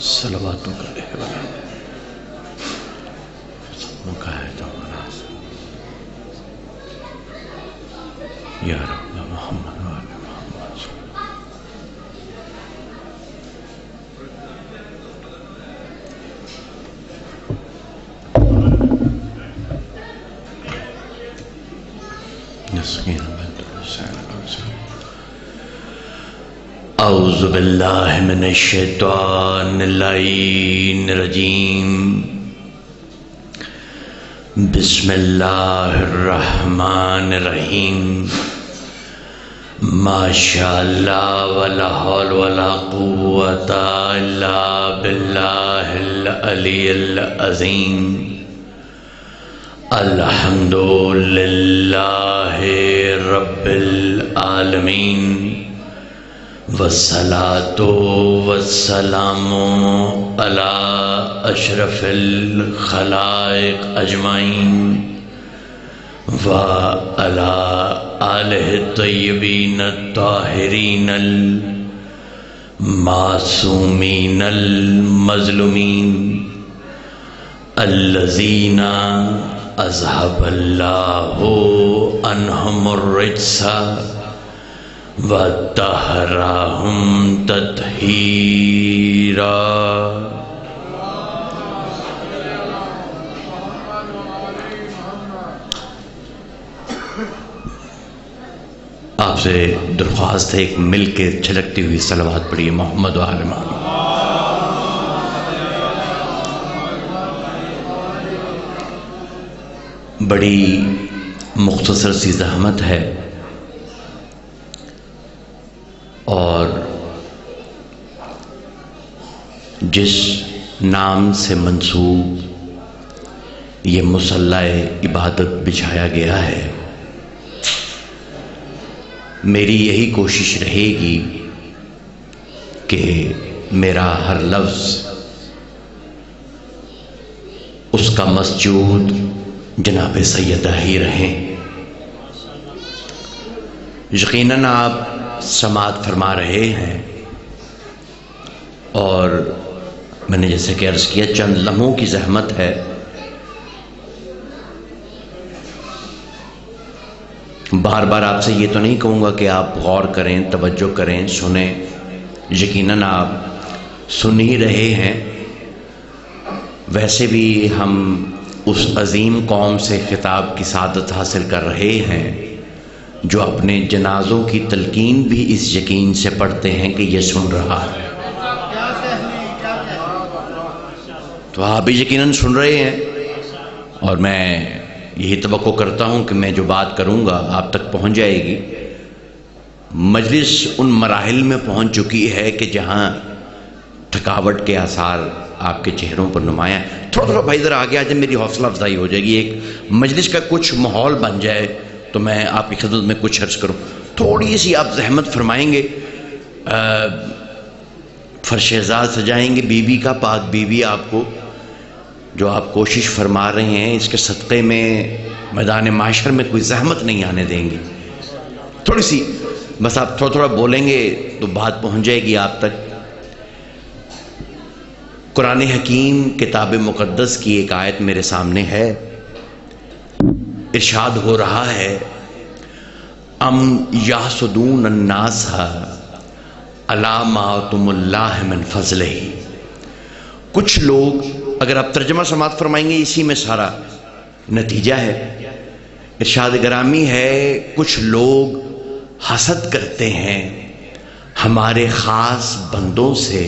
صلواتوں کا احوال مقاعد یا رب محمد و آل محمد. نسقین بنت الحسین اعوذ باللہ من الشیطان اللعین الرجیم. بسم اللہ الرحمن الرحیم. ما شاء اللہ ولا حول ولا قوة الا باللہ العلی العظیم. الحمد للہ رب العالمین والصلاة والسلام علی اشرف الخلائق اجمعین وعلی آلہ الطیبین الطاہرین المعصومین المظلومین الذین اذهب اللہ عنہم الرجس وطہرہم تطہیرا. آپ سے درخواست ہے ایک مل کے چھلکتی ہوئی صلوات پڑھیے محمد و آل محمد. بڑی مختصر سی زحمت ہے اور جس نام سے منسوب یہ مصلی عبادت بچھایا گیا ہے، میری یہی کوشش رہے گی کہ میرا ہر لفظ اس کا مسجود جناب سیدہ ہی رہیں. یقیناً آپ سماعت فرما رہے ہیں اور میں نے جیسے کہ عرض کیا چند لمحوں کی زحمت ہے. بار بار آپ سے یہ تو نہیں کہوں گا کہ آپ غور کریں، توجہ کریں، سنیں. یقیناً آپ سن ہی رہے ہیں. ویسے بھی ہم اس عظیم قوم سے خطاب کی سعادت حاصل کر رہے ہیں جو اپنے جنازوں کی تلقین بھی اس یقین سے پڑھتے ہیں کہ یہ سن رہا ہے. تو آپ بھی یقیناً سن رہے ہیں اور میں یہی توقع کرتا ہوں کہ میں جو بات کروں گا آپ تک پہنچ جائے گی. مجلس ان مراحل میں پہنچ چکی ہے کہ جہاں تھکاوٹ کے آثار آپ کے چہروں پر نمایاں. تھوڑا بھائی ذرا آگے آ جائے، میری حوصلہ افزائی ہو جائے گی. ایک مجلس کا کچھ ماحول بن جائے تو میں آپ کی خدمت میں کچھ عرض کروں. تھوڑی سی آپ زحمت فرمائیں گے. فرش اعزاز سجائیں گے بی بی کا، پاک بی بی آپ کو جو آپ کوشش فرما رہے ہیں اس کے صدقے میں میدان معاشر میں کوئی زحمت نہیں آنے دیں گے. تھوڑی سی بس آپ تھوڑا بولیں گے تو بات پہنچ جائے گی آپ تک. قرآن حکیم کتاب مقدس کی ایک آیت میرے سامنے ہے. ارشاد ہو رہا ہے ام یحسدون الناس علی ما آتاہم اللہ من فضلہ. کچھ لوگ، اگر آپ ترجمہ سماعت فرمائیں گے اسی میں سارا نتیجہ ہے. ارشاد گرامی ہے کچھ لوگ حسد کرتے ہیں ہمارے خاص بندوں سے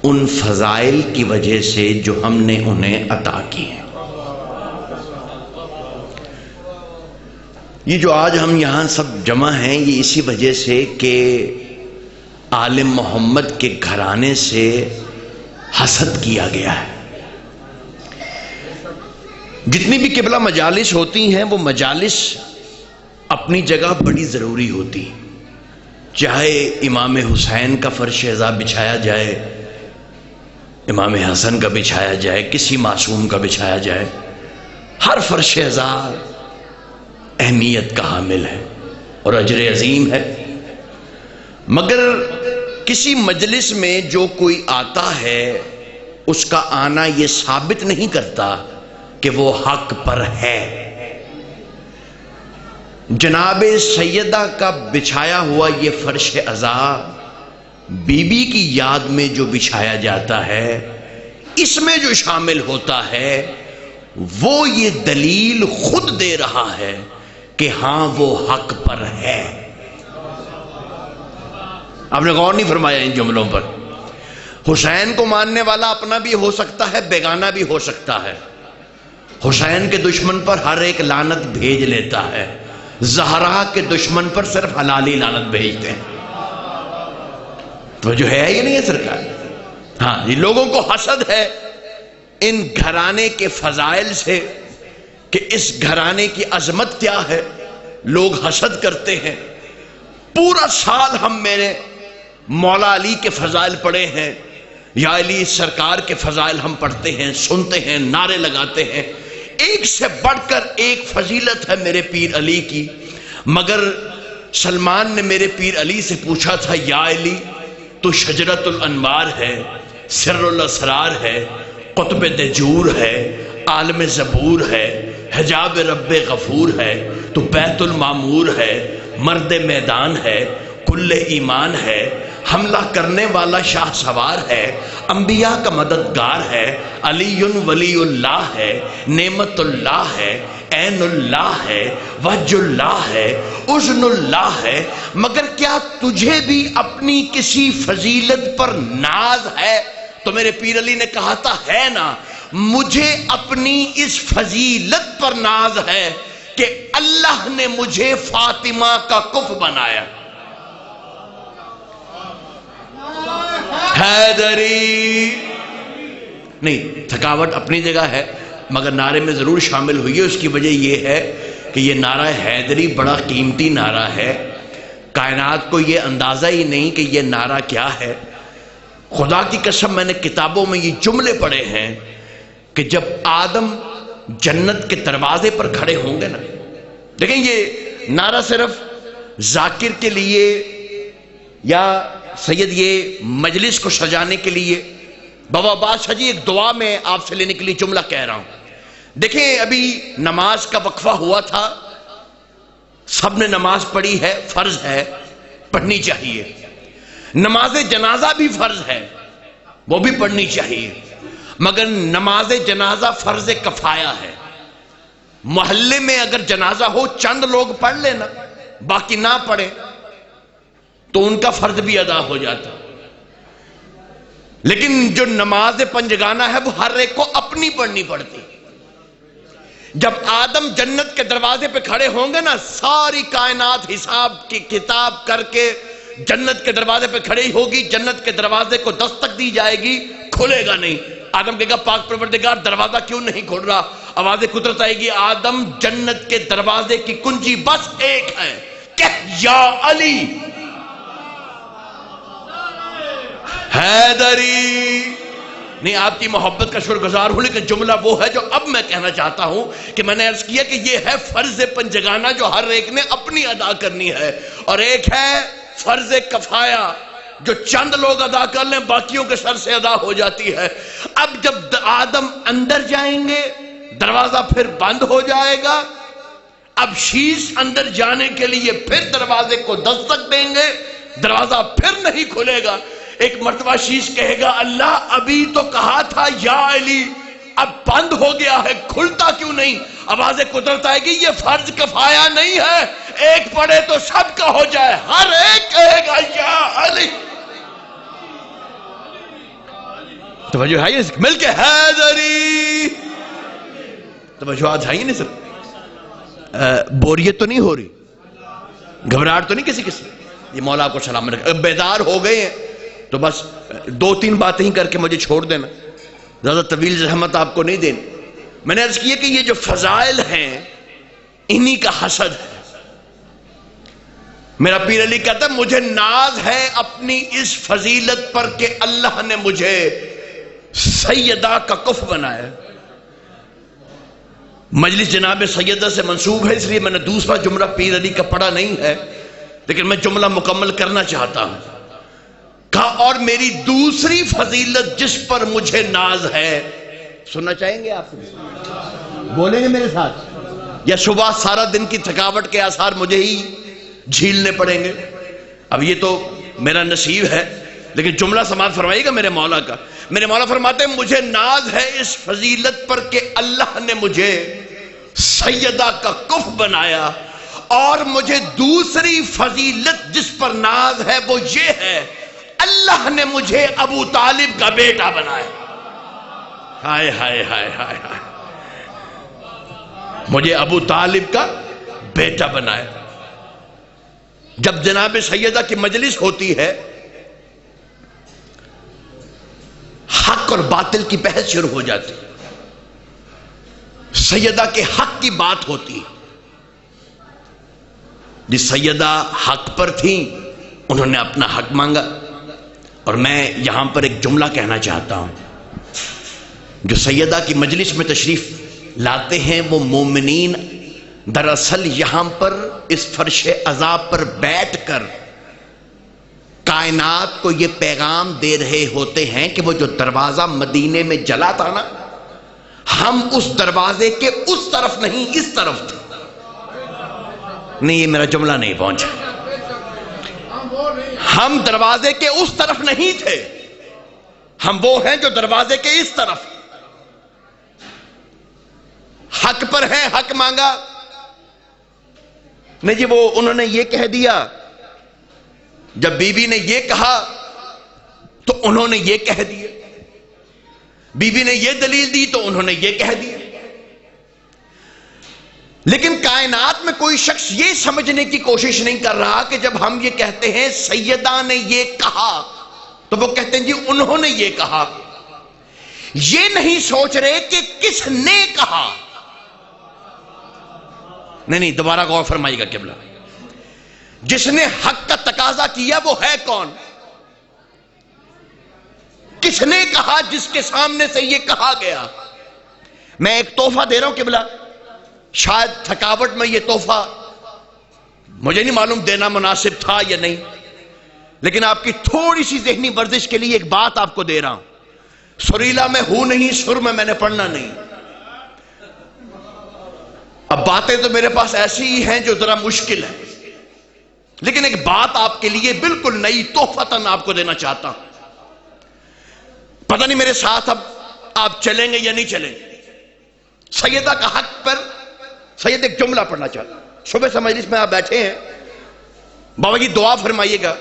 ان فضائل کی وجہ سے جو ہم نے انہیں عطا کی ہیں. یہ جو آج ہم یہاں سب جمع ہیں یہ اسی وجہ سے کہ آل محمد کے گھرانے سے حسد کیا گیا ہے. جتنی بھی قبلہ مجالس ہوتی ہیں وہ مجالس اپنی جگہ بڑی ضروری ہوتی. چاہے امام حسین کا فرش اعزاز بچھایا جائے، امام حسن کا بچھایا جائے، کسی معصوم کا بچھایا جائے، ہر فرش اعزاز اہمیت کا حامل ہے اور اجر عظیم ہے. مگر کسی مجلس میں جو کوئی آتا ہے اس کا آنا یہ ثابت نہیں کرتا کہ وہ حق پر ہے۔ جناب سیدہ کا بچھایا ہوا یہ فرش عزا بی بی کی یاد میں جو بچھایا جاتا ہے، اس میں جو شامل ہوتا ہے وہ یہ دلیل خود دے رہا ہے کہ ہاں وہ حق پر ہے۔ آپ نے غور نہیں فرمایا ان جملوں پر؟ حسین کو ماننے والا اپنا بھی ہو سکتا ہے، بیگانہ بھی ہو سکتا ہے۔ حسین کے دشمن پر ہر ایک لعنت بھیج لیتا ہے، زہرا کے دشمن پر صرف حلالی لعنت بھیجتے ہیں۔ تو جو ہے یہ نہیں ہے سرکار؟ ہاں، یہ لوگوں کو حسد ہے ان گھرانے کے فضائل سے کہ اس گھرانے کی عظمت کیا ہے، لوگ حسد کرتے ہیں۔ پورا سال ہم میرے مولا علی کے فضائل پڑھے ہیں، یا علی سرکار کے فضائل ہم پڑھتے ہیں، سنتے ہیں، نعرے لگاتے ہیں، ایک سے بڑھ کر ایک فضیلت ہے میرے پیر علی کی۔ مگر سلمان نے میرے پیر علی سے پوچھا تھا، یا علی تو شجرت الانوار ہے، سر الاسرار ہے، قطب دجور ہے، عالم زبور ہے، حجاب رب غفور ہے، تو بیت المعمور ہے، مرد میدان ہے، کل ایمان ہے، حملہ کرنے والا شاہ سوار ہے، انبیاء کا مددگار ہے، علی ولی اللہ ہے، نعمت اللہ ہے، عین اللہ ہے، وجہ اللہ ہے، اذن اللہ ہے۔ مگر کیا تجھے بھی اپنی کسی فضیلت پر ناز ہے؟ تو میرے پیر علی نے کہا تھا، ہے نا، مجھے اپنی اس فضیلت پر ناز ہے کہ اللہ نے مجھے فاطمہ کا کف بنایا۔ حیدری نہیں، تھکاوٹ اپنی جگہ ہے مگر نعرے میں ضرور شامل ہوئی ہے۔ اس کی وجہ یہ ہے کہ یہ نعرہ حیدری بڑا قیمتی نعرہ ہے، کائنات کو یہ اندازہ ہی نہیں کہ یہ نعرہ کیا ہے۔ خدا کی قسم میں نے کتابوں میں یہ جملے پڑھے ہیں کہ جب آدم جنت کے دروازے پر کھڑے ہوں گے نا، لیکن یہ نعرہ صرف ذاکر کے لیے یا سید یہ مجلس کو سجانے کے لیے، بابا بادشاہ جی ایک دعا میں آپ سے لینے کے لیے جملہ کہہ رہا ہوں۔ دیکھیں ابھی نماز کا وقفہ ہوا تھا، سب نے نماز پڑھی ہے، فرض ہے، پڑھنی چاہیے۔ نماز جنازہ بھی فرض ہے، وہ بھی پڑھنی چاہیے، مگر نماز جنازہ فرض کفایہ ہے۔ محلے میں اگر جنازہ ہو چند لوگ پڑھ لینا، باقی نہ پڑھے تو ان کا فرض بھی ادا ہو جاتا۔ لیکن جو نماز پنجگانہ ہے وہ ہر ایک کو اپنی پڑھنی پڑتی۔ جب آدم جنت کے دروازے پہ کھڑے ہوں گے نا، ساری کائنات حساب کی کتاب کر کے جنت کے دروازے پہ کھڑی ہوگی، جنت کے دروازے کو دستک دی جائے گی، کھلے گا نہیں۔ آدم کہے گا، پاک پروردگار دروازہ کیوں نہیں کھل رہا؟ آواز قدرت آئے گی، آدم جنت کے دروازے کی کنجی بس ایک ہے، کہہ یا علی حیدری۔ نہیں، آپ کی محبت کا شکر گزار ہوں، لیکن جملہ وہ ہے جو اب میں کہنا چاہتا ہوں کہ میں نے عرض کیا کہ یہ ہے فرض پنجگانہ جو ہر ایک نے اپنی ادا کرنی ہے، اور ایک ہے فرض کفایہ جو چند لوگ ادا کر لیں باقیوں کے سر سے ادا ہو جاتی ہے۔ اب جب آدم اندر جائیں گے دروازہ پھر بند ہو جائے گا، اب شیش اندر جانے کے لیے پھر دروازے کو دستک دیں گے، دروازہ پھر نہیں کھلے گا۔ ایک مرتبہ شیش کہے گا، اللہ ابھی تو کہا تھا یا علی، اب بند ہو گیا ہے، کھلتا کیوں نہیں؟ آواز قدرت آئے گی، یہ فرض کفایہ نہیں ہے، ایک پڑھے تو سب کا ہو جائے، ہر ایک کہے گا یا علی۔ توجہ ہے، مل کے حیدری، توجہ ہے نہیں سر؟ بوریت تو نہیں ہو رہی، گھبراہٹ تو نہیں کسی کسی؟ یہ مولا کو سلام رکھے، بیدار ہو گئے ہیں تو بس دو تین باتیں ہی کر کے مجھے چھوڑ دینا، زیادہ طویل زحمت آپ کو نہیں دینی۔ میں نے عرض کیا کہ یہ جو فضائل ہیں انہی کا حسد ہے۔ میرا پیر علی کہتا ہے، مجھے ناز ہے اپنی اس فضیلت پر کہ اللہ نے مجھے سیدہ کا کف بنایا۔ مجلس جناب سیدہ سے منسوب ہے، اس لیے میں نے دوسرا جملہ پیر علی کا پڑھا نہیں ہے، لیکن میں جملہ مکمل کرنا چاہتا ہوں۔ کہا اور میری دوسری فضیلت جس پر مجھے ناز ہے. سننا چاہیں گے آپ؟ بولیں گے میرے ساتھ؟ یا صبح سارا دن کی تھکاوٹ کے آثار مجھے ہی جھیلنے پڑیں گے؟ اب یہ تو میرا نصیب ہے، لیکن جملہ سماعت فرمائیے گا میرے مولا کا. میرے مولا فرماتے ہیں مجھے ناز ہے اس فضیلت پر کہ اللہ نے مجھے سیدہ کا کف بنایا، اور مجھے دوسری فضیلت جس پر ناز ہے وہ یہ ہے اللہ نے مجھے ابو طالب کا بیٹا بنایا. ہائے ہائے ہائے ہائے ہائے، مجھے ابو طالب کا بیٹا بنایا. جب جناب سیدہ کی مجلس ہوتی ہے، حق اور باطل کی بحث شروع ہو جاتی. سیدہ کے حق کی بات ہوتی ہے. جس سیدہ حق پر تھیں انہوں نے اپنا حق مانگا. اور میں یہاں پر ایک جملہ کہنا چاہتا ہوں. جو سیدہ کی مجلس میں تشریف لاتے ہیں وہ مومنین دراصل یہاں پر اس فرش عذاب پر بیٹھ کر کائنات کو یہ پیغام دے رہے ہوتے ہیں کہ وہ جو دروازہ مدینے میں جلا تھا نا، ہم اس دروازے کے اس طرف نہیں اس طرف تھے. نہیں، یہ میرا جملہ نہیں پہنچا. ہم دروازے کے اس طرف نہیں تھے، ہم وہ ہیں جو دروازے کے اس طرف. حق پر ہے، حق مانگا. نہیں جی، وہ انہوں نے یہ کہہ دیا. جب بی بی نے یہ کہا تو انہوں نے یہ کہہ دیا. بی بی نے یہ دلیل دی تو انہوں نے یہ کہہ دیا. لیکن کائنات میں کوئی شخص یہ سمجھنے کی کوشش نہیں کر رہا کہ جب ہم یہ کہتے ہیں سیدہ نے یہ کہا تو وہ کہتے ہیں جی انہوں نے یہ کہا. یہ نہیں سوچ رہے کہ کس نے کہا. نہیں، دوبارہ غور فرمائیے گا قبلہ. جس نے حق کا تقاضا کیا وہ ہے کون؟ کس نے کہا جس کے سامنے سے یہ کہا گیا؟ میں ایک تحفہ دے رہا ہوں قبلہ. شاید تھکاوٹ میں یہ تحفہ مجھے نہیں معلوم دینا مناسب تھا یا نہیں، لیکن آپ کی تھوڑی سی ذہنی ورزش کے لیے ایک بات آپ کو دے رہا ہوں. سریلا میں ہوں نہیں، سر میں نے پڑھنا نہیں. اب باتیں تو میرے پاس ایسی ہی ہیں جو ذرا مشکل ہے، لیکن ایک بات آپ کے لیے بالکل نئی تحفتاً آپ کو دینا چاہتا ہوں. پتہ نہیں میرے ساتھ اب آپ چلیں گے یا نہیں چلیں گے. سیدہ کا حق پر سید ایک جملہ پڑھنا چاہتا ہوں. صبح سے مجلس میں آپ بیٹھے ہیں، بابا جی دعا فرمائیے گا.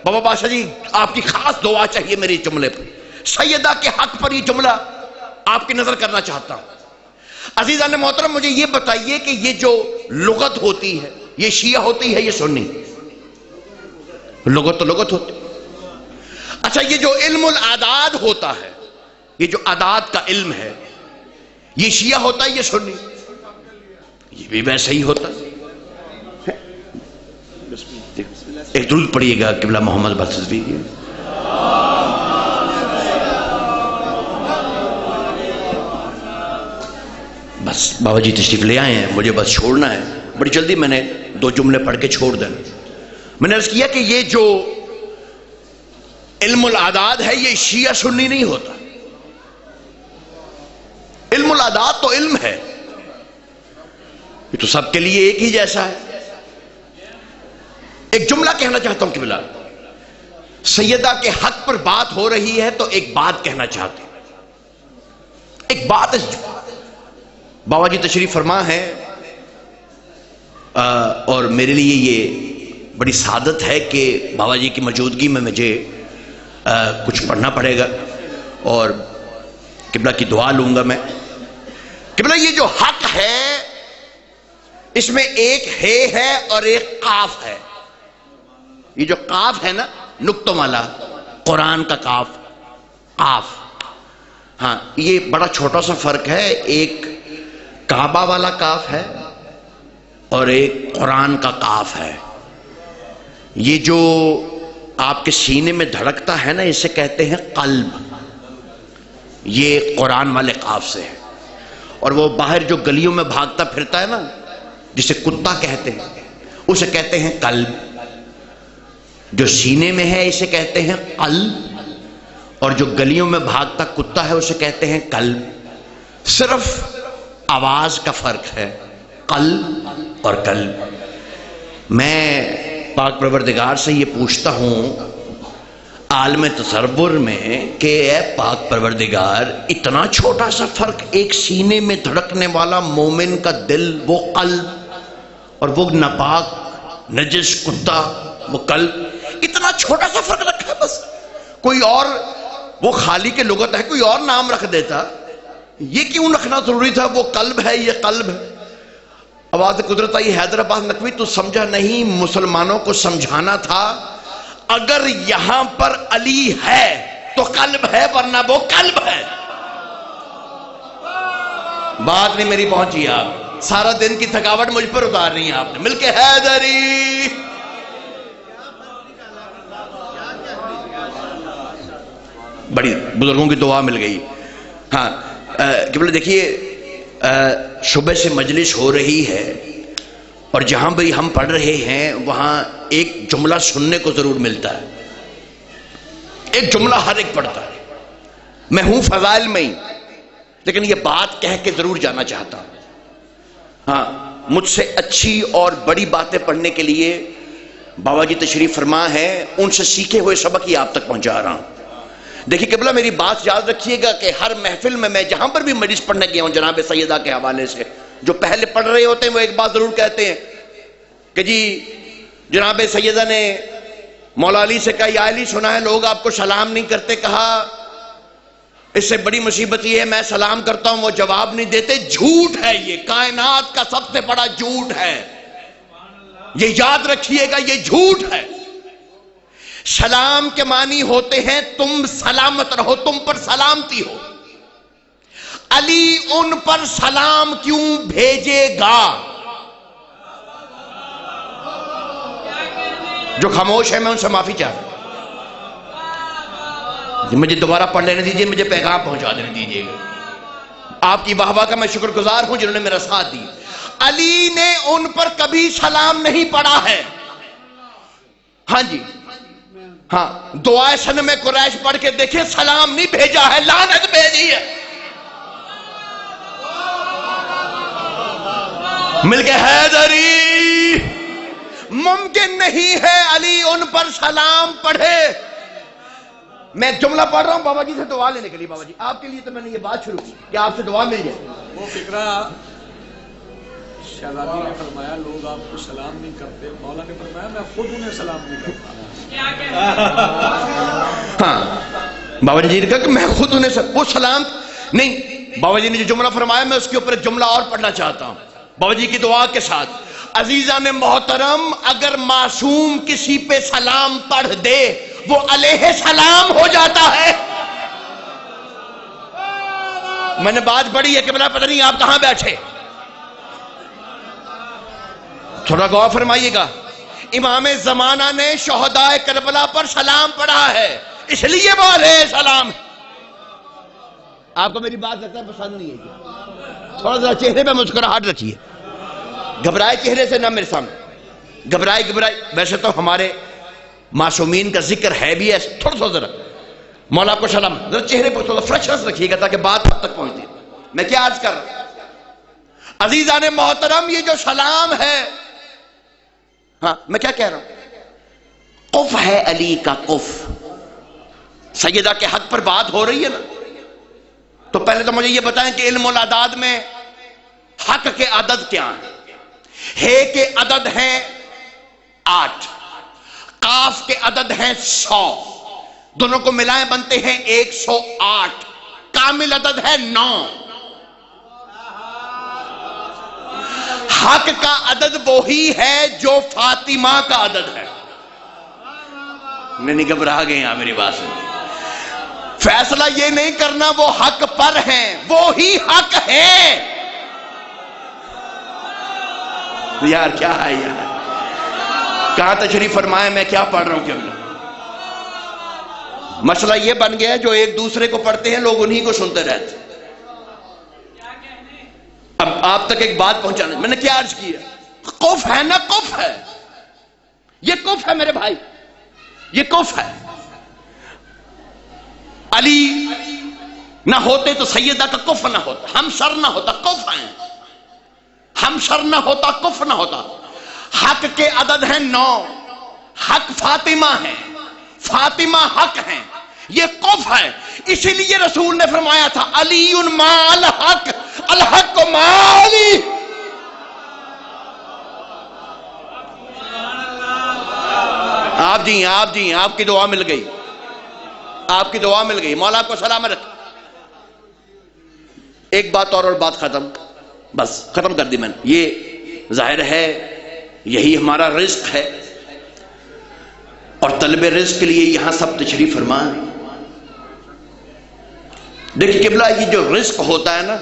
بابا بادشاہ جی آپ کی خاص دعا چاہیے میری جملے پر. سیدہ کے حق پر یہ جملہ آپ کی نظر کرنا چاہتا ہوں. عزیزان محترم، مجھے یہ بتائیے کہ یہ جو لغت ہوتی ہے یہ شیعہ ہوتی ہے یہ سنی؟ لغت تو لغت ہوتی. اچھا، یہ جو علم العداد ہوتا ہے، یہ جو عداد کا علم ہے، یہ شیعہ ہوتا ہے یہ سنی؟ یہ بھی ویسا ہی ہوتا ہے. ایک درود پڑھیے گا قبلہ محمد بخشوی. بس بابا جی تشریف لے آئے ہیں، مجھے بس چھوڑنا ہے بڑی جلدی. میں نے 2 جملے پڑھ کے چھوڑ دینا. میں نے عرض کیا کہ یہ جو علم العداد ہے یہ شیعہ سنی نہیں ہوتا. علم العداد تو علم ہے، یہ تو سب کے لیے ایک ہی جیسا ہے. ایک جملہ کہنا چاہتا ہوں قبلہ. سیدہ کے حق پر بات ہو رہی ہے تو ایک بات کہنا چاہتے ہیں. ایک بات بابا جی تشریف فرما ہے، اور میرے لیے یہ بڑی سعادت ہے کہ بابا جی کی موجودگی میں مجھے کچھ پڑھنا پڑے گا اور قبلہ کی دعا لوں گا میں. قبلہ یہ جو حق ہے اس میں ایک ہے اور ایک قاف ہے. یہ جو قاف ہے نا نقطوں والا، قرآن کا قاف، قاف، ہاں یہ بڑا چھوٹا سا فرق ہے. ایک کعبہ والا قاف ہے اور ایک قرآن کا قاف ہے. یہ جو آپ کے سینے میں دھڑکتا ہے نا اسے کہتے ہیں قلب. یہ قرآن والے قاف سے ہے. اور وہ باہر جو گلیوں میں بھاگتا پھرتا ہے نا جسے کتا کہتے ہیں اسے کہتے ہیں قلب. جو سینے میں ہے اسے کہتے ہیں قلب، اور جو گلیوں میں بھاگتا کتا ہے اسے کہتے ہیں کلب. صرف آواز کا فرق ہے، قلب اور کلب. میں پاک پروردگار سے یہ پوچھتا ہوں عالم تصور میں کہ اے پاک پروردگار، اتنا چھوٹا سا فرق، ایک سینے میں دھڑکنے والا مومن کا دل وہ قلب، اور وہ ناپاک نجس کتا وہ قلب، اتنا چھوٹا سا فرق رکھا ہے بس. کوئی اور وہ خالی کے لغت ہے، کوئی اور نام رکھ دیتا. یہ کیوں رکھنا ضروری تھا؟ وہ قلب ہے، یہ قلب ہے. آواز قدرت آئی حیدرآباد نقوی، تو سمجھا نہیں، مسلمانوں کو سمجھانا تھا اگر یہاں پر علی ہے تو قلب ہے، ورنہ وہ قلب ہے. بات نہیں میری پہنچی. آپ سارا دن کی تھکاوٹ مجھ پر اتار رہی ہیں آپ نے مل کے. حیدری بڑی بزرگوں کی دعا مل گئی. ہاں کہ بولے دیکھیے، صبح سے مجلس ہو رہی ہے اور جہاں بھی ہم پڑھ رہے ہیں وہاں ایک جملہ سننے کو ضرور ملتا ہے. ایک جملہ ہر ایک پڑھتا ہے. میں ہوں فضائل میں ہی، لیکن یہ بات کہہ کے ضرور جانا چاہتا ہوں. ہاں، مجھ سے اچھی اور بڑی باتیں پڑھنے کے لیے بابا جی تشریف فرما ہے، ان سے سیکھے ہوئے سبق ہی آپ تک پہنچا رہا ہوں. دیکھیے قبلہ، میری بات یاد رکھیے گا کہ ہر محفل میں جہاں پر بھی مجلس پڑھنے گیا ہوں جناب سیدہ کے حوالے سے، جو پہلے پڑھ رہے ہوتے ہیں وہ ایک بات ضرور کہتے ہیں کہ جی جناب سیدہ نے مولا علی سے کہا، یا علی سنا ہے لوگ آپ کو سلام نہیں کرتے. کہا اس سے بڑی مصیبت یہ ہے میں سلام کرتا ہوں وہ جواب نہیں دیتے. جھوٹ ہے، یہ کائنات کا سب سے بڑا جھوٹ ہے. یہ یاد رکھیے گا، یہ جھوٹ ہے. سلام کے معنی ہوتے ہیں تم سلامت رہو، تم پر سلامتی ہو. علی ان پر سلام کیوں بھیجے گا؟ جو خاموش ہے میں ان سے معافی چاہتا ہوں. مجھے دوبارہ پڑھ لینے دیجئے، مجھے پیغام پہنچا دینے دیجئے. آپ کی واہ واہ کا میں شکر گزار ہوں جنہوں نے میرا ساتھ دی. علی نے ان پر کبھی سلام نہیں پڑھا ہے. ہاں جی، ہاں، دعائے صنم قریش پڑھ کے دیکھیں، سلام نہیں بھیجا ہے، لعنت بھیجی ہے. مل کے حیدری، ممکن نہیں ہے علی ان پر سلام پڑھے. میں ایک جملہ پڑھ رہا ہوں بابا جی سے دعا لینے کے لیے. بابا جی آپ کے لیے تو میں نے یہ بات شروع کی کہ آپ سے دعا مل جائے. وہ فکرہ شہزادی نے فرمایا لوگ آپ کو سلام نہیں کرتے، مولا نے فرمایا میں خود انہیں سلام نہیں کرتا. ہاں، بابا جی نے کہا کہ میں خود انہیں وہ سلام نہیں. بابا جی نے جو جملہ فرمایا میں اس کے اوپر ایک جملہ اور پڑھنا چاہتا ہوں بابا جی کی دعا کے ساتھ. عزیزان محترم، اگر معصوم کسی پہ سلام پڑھ دے وہ علیہ سلام ہو جاتا ہے. میں نے بات پڑھی ہے کہ بلا پتہ نہیں آپ کہاں بیٹھے، تھوڑا غور فرمائیے گا. امام زمانہ نے شہداء کربلا پر سلام پڑھا ہے، اس لیے وہ علیہ السلام. آپ کو میری بات لگتا ہے پسند نہیں ہے؟ تھوڑا سا چہرے پہ مسکراہٹ رکھیے، گھبرائے چہرے سے نہ میرے سامنے. گھبرائے ویسے تو ہمارے معصومین کا ذکر ہے بھی ہے. تھوڑا سا ذرا مولا کو سلام، ذرا چہرے پر تھوڑا فریشنس رکھیے گا تاکہ بات حد تک پہنچتی. میں کیا عرض کر رہا ہوں عزیزان محترم، یہ جو سلام ہے، ہاں میں کیا کہہ رہا ہوں، قف ہے علی کا قف. سیدہ کے حق پر بات ہو رہی ہے نا، تو پہلے تو مجھے یہ بتائیں کہ علم الاعداد میں حق کے عدد کیا ہیں؟ ہے کے عدد ہیں 8، قاف کے عدد ہیں 100، دونوں کو ملائیں بنتے ہیں 108، کامل عدد ہے 9. حق کا عدد وہی ہے جو فاطمہ کا عدد ہے. نہیں گھبرا گئے ہیں میری بات سے. فیصلہ یہ نہیں کرنا وہ حق پر ہیں، وہی حق ہے. یار کیا ہے یار، کہاں تشریف فرمائے، میں کیا پڑھ رہا ہوں. کیا مسئلہ یہ بن گیا ہے جو ایک دوسرے کو پڑھتے ہیں لوگ انہی کو سنتے رہتے. اب آپ تک ایک بات پہنچانا، میں نے کیا عرض کیا، قف ہے نا، قف ہے، یہ قف ہے میرے بھائی. یہ کف ہے. علی نہ ہوتے تو سیدہ کا کف نہ ہوتا، ہم سر نہ ہوتا، کف ہیں. ہم سر نہ ہوتا، کف نہ ہوتا. حق کے عدد ہیں 9. حق فاطمہ ہے، فاطمہ حق ہیں، یہ کف ہے. اسی لیے رسول نے فرمایا تھا علی ما الحق، الحق ما علی. آپ جی آپ کی دعا مل گئی، آپ کی دعا مل گئی. مولا آپ کو سلامت رکھ. ایک بات اور بات ختم، بس ختم کر دی میں نے. یہ ظاہر ہے یہی ہمارا رزق ہے، اور طلب رزق کے لیے یہاں سب تشریف فرما. دیکھیں قبلہ، یہ جو رزق ہوتا ہے نا،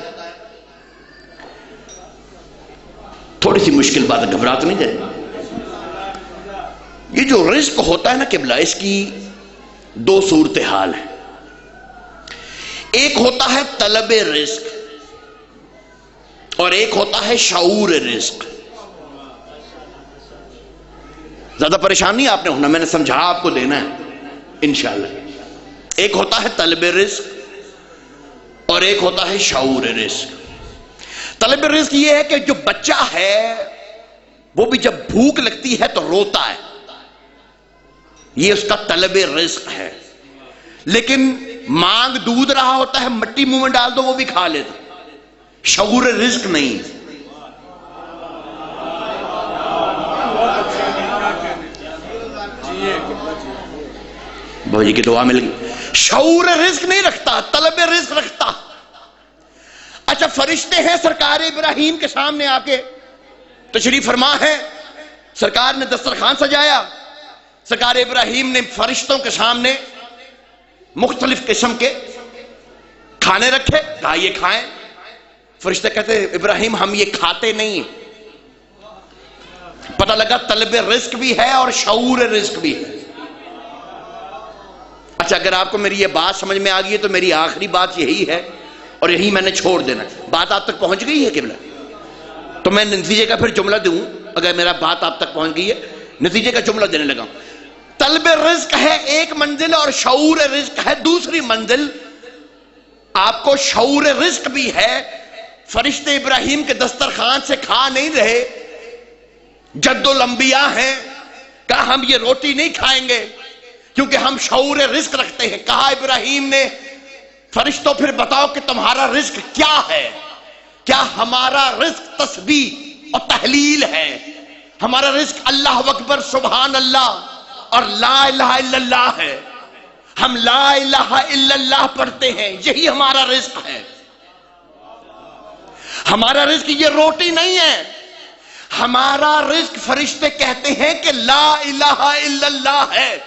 تھوڑی سی مشکل بات ہے، گھبرا تو نہیں جائے. یہ جو رزق ہوتا ہے نا قبلہ، اس کی 2 صورتحال ہیں. ایک ہوتا ہے طلب رزق، اور ایک ہوتا ہے شعور رزق. زیادہ پریشان نہیں آپ نے ہونا، میں نے سمجھا آپ کو دینا ہے انشاءاللہ. ایک ہوتا ہے طلب رزق اور ایک ہوتا ہے شعور رزق. طلب رزق یہ ہے کہ جو بچہ ہے وہ بھی جب بھوک لگتی ہے تو روتا ہے، یہ اس کا طلب رزق ہے. لیکن مانگ دودھ رہا ہوتا ہے، مٹی منہ میں ڈال دو وہ بھی کھا لیتا. شعور رزق نہیں. بابا جی کی دعا مل گئی. شعور رزق نہیں رکھتا، طلب رزق رکھتا. اچھا، فرشتے ہیں سرکار ابراہیم کے سامنے آ کے تشریف فرما ہے. سرکار نے دسترخوان سجایا، سرکار ابراہیم نے فرشتوں کے سامنے مختلف قسم کے کھانے رکھے، کہا یہ کھائیں. فرشتے کہتے ہیں ابراہیم ہم یہ کھاتے نہیں. پتہ لگا طلب رزق بھی ہے اور شعور رزق بھی ہے. اچھا، اگر آپ کو میری یہ بات سمجھ میں آ گئی ہے تو میری آخری بات یہی ہے اور یہی میں نے چھوڑ دینا. بات آپ تک پہنچ گئی ہے قبلہ؟ تو میں نتیجے کا پھر جملہ دوں. اگر میرا بات آپ تک پہنچ گئی ہے، نتیجے کا جملہ دینے لگا. طلب رزق ہے ایک منزل اور شعور رزق ہے دوسری منزل. آپ کو شعور رزق بھی ہے. فرشتے ابراہیم کے دسترخوان سے کھا نہیں رہے، جد الانبیاء ہیں. کہا ہم یہ روٹی نہیں کھائیں گے کیونکہ ہم شعور رزق رکھتے ہیں. کہا ابراہیم نے فرشتوں پھر بتاؤ کہ تمہارا رزق کیا ہے؟ کیا ہمارا رزق تسبیح اور تحلیل ہے؟ ہمارا رزق اللہ اکبر سبحان اللہ اور لا الہ الا اللہ ہے. ہم لا الہ الا اللہ پڑھتے ہیں، یہی ہمارا رزق ہے. ہمارا رزق یہ روٹی نہیں ہے. ہمارا رزق فرشتے کہتے ہیں کہ لا الہ الا اللہ ہے.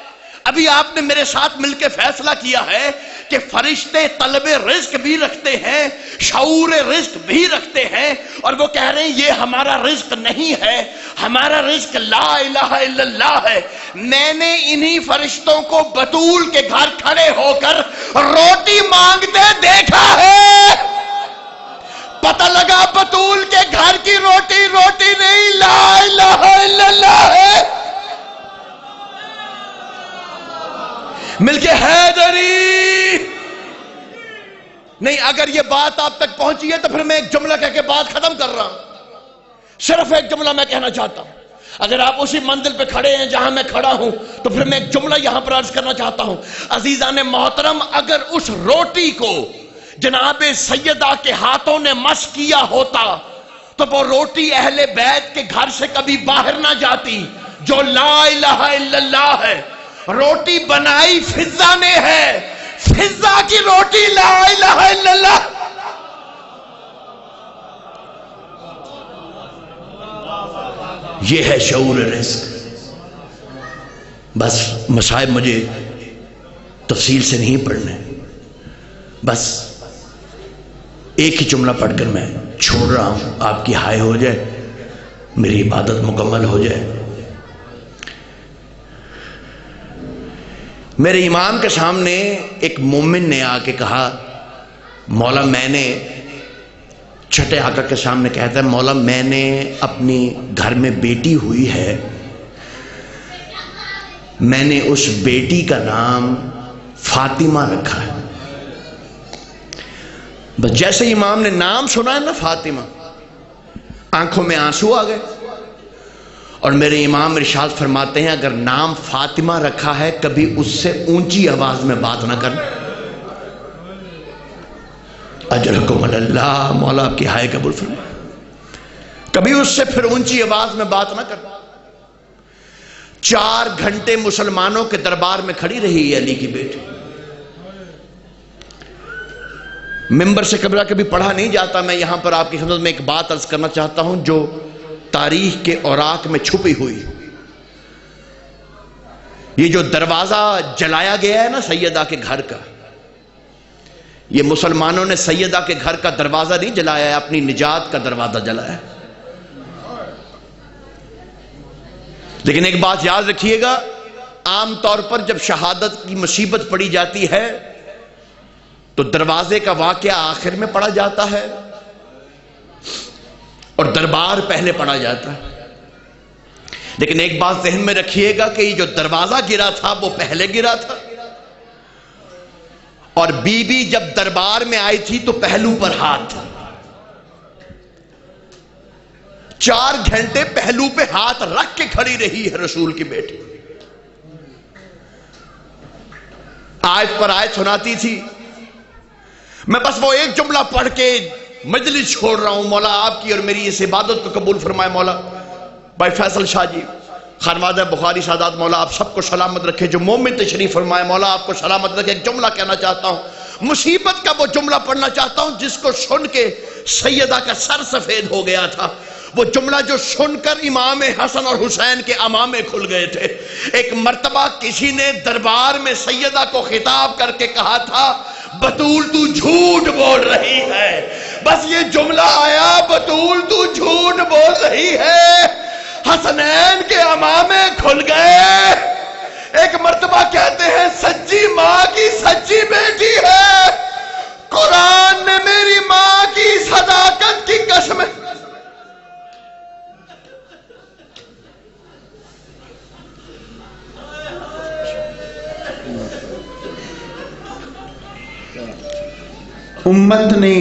ابھی آپ نے میرے ساتھ مل کے فیصلہ کیا ہے کہ فرشتے طلب رزق بھی رکھتے ہیں، شعور رزق بھی رکھتے ہیں، اور وہ کہہ رہے ہیں یہ ہمارا رزق نہیں ہے، ہمارا رزق لا الہ الا اللہ ہے. میں نے انہی فرشتوں کو بطول کے گھر کھڑے ہو کر روٹی مانگتے دیکھا ہے. پتہ لگا بطول کے گھر کی روٹی روٹی نہیں، لا الہ الا اللہ ہے. مل کے حیدری نہیں. اگر یہ بات آپ تک پہنچی ہے تو پھر میں ایک جملہ کہہ کے بات ختم کر رہا ہوں. صرف ایک جملہ میں کہنا چاہتا ہوں. اگر آپ اسی منزل پہ کھڑے ہیں جہاں میں کھڑا ہوں تو پھر میں ایک جملہ یہاں پر عرض کرنا چاہتا ہوں. عزیزان محترم، اگر اس روٹی کو جناب سیدہ کے ہاتھوں نے مس کیا ہوتا تو وہ روٹی اہل بیت کے گھر سے کبھی باہر نہ جاتی جو لا الہ الا اللہ ہے. روٹی بنائی فضہ نے ہے، فضہ کی روٹی لا الہ الا اللہ. یہ ہے شعور رزق. بس مصائب مجھے تفصیل سے نہیں پڑھنے، بس ایک ہی جملہ پڑھ کر میں چھوڑ رہا ہوں. آپ کی ہائے ہو جائے، میری عبادت مکمل ہو جائے. میرے امام کے سامنے ایک مومن نے آ کے کہا مولا میں نے، چھٹے آقا کے سامنے کہتا ہے مولا میں نے اپنی گھر میں بیٹی ہوئی ہے، میں نے اس بیٹی کا نام فاطمہ رکھا ہے۔ بس جیسے امام نے نام سنا ہے نا فاطمہ، آنکھوں میں آنسو آ گئے، اور میرے امام ارشاد فرماتے ہیں اگر نام فاطمہ رکھا ہے کبھی اس سے اونچی آواز میں بات نہ کرنا۔ اجرکم اللہ، مولا آپ کی ہائے قبول فرمائے، کبھی اس سے پھر اونچی آواز میں بات نہ کرنا۔ 4 گھنٹے مسلمانوں کے دربار میں کھڑی رہی ہے علی کی بیٹی، ممبر سے کبھی پڑھا نہیں جاتا۔ میں یہاں پر آپ کی خدمت میں ایک بات عرض کرنا چاہتا ہوں جو تاریخ کے اوراق میں چھپی ہوئی۔ یہ جو دروازہ جلایا گیا ہے نا سیدہ کے گھر کا، یہ مسلمانوں نے سیدہ کے گھر کا دروازہ نہیں جلایا ہے، اپنی نجات کا دروازہ جلایا ہے۔ لیکن ایک بات یاد رکھیے گا، عام طور پر جب شہادت کی مصیبت پڑی جاتی ہے تو دروازے کا واقعہ آخر میں پڑا جاتا ہے اور دربار پہلے پڑا جاتا ہے۔ لیکن ایک بات ذہن میں رکھیے گا کہ یہ جو دروازہ گرا تھا وہ پہلے گرا تھا، اور بی بی جب دربار میں آئی تھی تو پہلو پر ہاتھ تھا۔ 4 گھنٹے پہلو پہ ہاتھ رکھ کے کھڑی رہی ہے رسول کی بیٹی، آیت پر آیت سناتی تھی۔ میں بس وہ ایک جملہ پڑھ کے مجلس چھوڑ رہا ہوں، مولا آپ کی اور میری اس عبادت کو قبول فرمائے۔ مولا بھائی فیصل شاہ جی، خانوادہ بخاری سادات، مولا آپ سب کو سلامت رکھے، جو مومن تشریف فرمائے مولا آپ کو سلامت رکھے۔ ایک جملہ کہنا چاہتا ہوں، مصیبت کا وہ جملہ پڑھنا چاہتا ہوں جس کو سن کے سیدہ کا سر سفید ہو گیا تھا، وہ جملہ جو سن کر امام حسن اور حسین کے امامے کھل گئے تھے۔ ایک مرتبہ کسی نے دربار میں سیدہ کو خطاب کر کے کہا تھا، بطول تو جھوٹ بول رہی ہے۔ بس یہ جملہ آیا، بطول تو جھوٹ بول رہی ہے، حسنین کے امامے کھل گئے۔ ایک مرتبہ کہتے ہیں سچی ماں کی سچی بیٹی ہے، قرآن نے میری ماں کی صداقت کی قسم۔ امت نے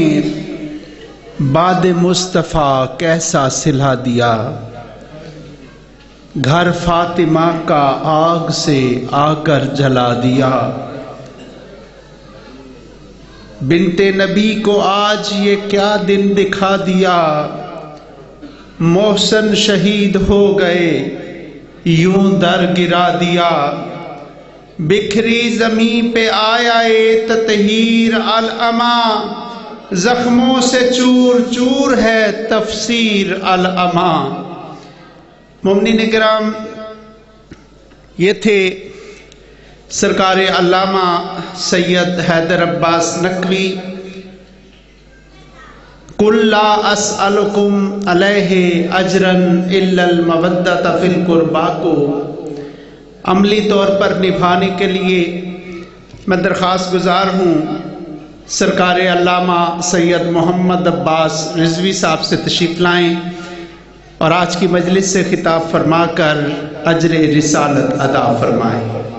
بعد مصطفیٰ کیسا صلہ دیا، گھر فاطمہ کا آگ سے آ کر جلا دیا۔ بنت نبی کو آج یہ کیا دن دکھا دیا، محسن شہید ہو گئے یوں در گرا دیا۔ بکھری زمین پہ آیا تطہیر العما، زخموں سے چور چور ہے تفسیر العما۔ مومنین کرام، یہ تھے سرکار علامہ سید حیدر عباس نقوی۔ قل لا اسألکم علیہ اجرا الا المودۃ فی القربیٰ کو عملی طور پر نبھانے کے لیے میں درخواست گزار ہوں سرکار علامہ سید محمد عباس رضوی صاحب سے تشریف لائیں اور آج کی مجلس سے خطاب فرما کر اجر رسالت ادا فرمائیں۔